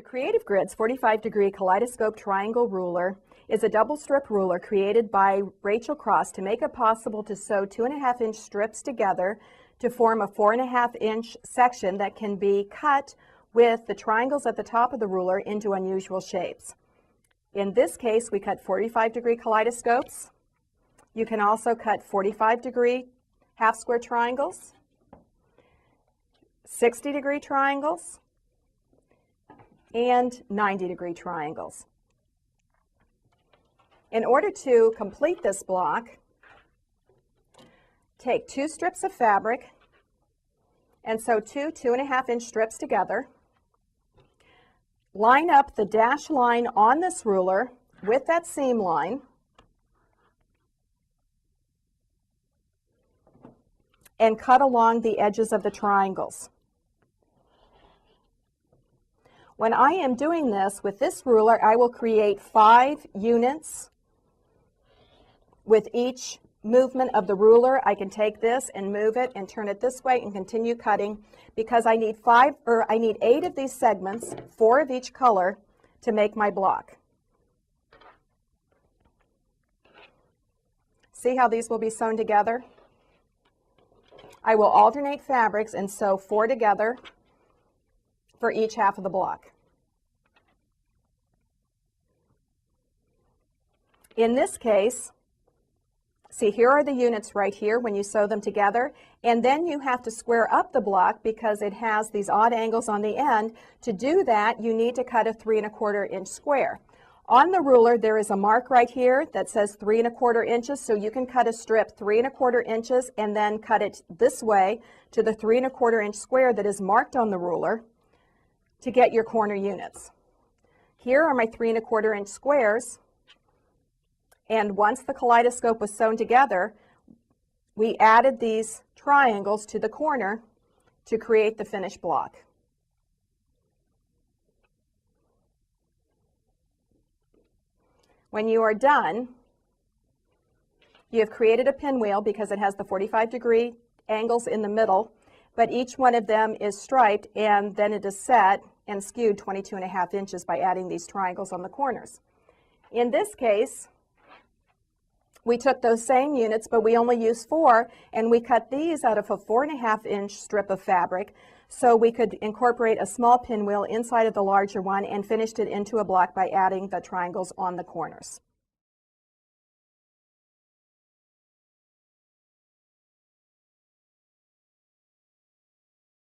The Creative Grid's 45-degree kaleidoscope triangle ruler is a double strip ruler created by Rachel Cross to make it possible to sew 2.5-inch strips together to form a 4.5-inch section that can be cut with the triangles at the top of the ruler into unusual shapes. In this case, we cut 45-degree kaleidoscopes. You can also cut 45-degree half-square triangles, 60-degree triangles, and 90-degree triangles. In order to complete this block, take 2 strips of fabric and sew 2 2.5-inch strips together. Line up the dash line on this ruler with that seam line and cut along the edges of the triangles. When I am doing this with this ruler, I will create 5 units with each movement of the ruler. I can take this and move it and turn it this way and continue cutting because I need 8 of these segments, 4 of each color, to make my block. See how these will be sewn together? I will alternate fabrics and sew 4 together for each half of the block. In this case, see, here are the units right here when you sew them together, and then you have to square up the block because it has these odd angles on the end. To do that, you need to cut a 3.25-inch square. On the ruler, there is a mark right here that says 3.25 inches, so you can cut a strip 3.25 inches and then cut it this way to the 3.25-inch square that is marked on the ruler to get your corner units. Here are my 3.25-inch squares, and once the kaleidoscope was sewn together, we added these triangles to the corner to create the finished block. When you are done, you have created a pinwheel because it has the 45-degree angles in the middle, but each one of them is striped, and then it is set and skewed 22.5 inches by adding these triangles on the corners. In this case, we took those same units, but we only used 4, and we cut these out of a 4.5-inch strip of fabric so we could incorporate a small pinwheel inside of the larger one and finished it into a block by adding the triangles on the corners.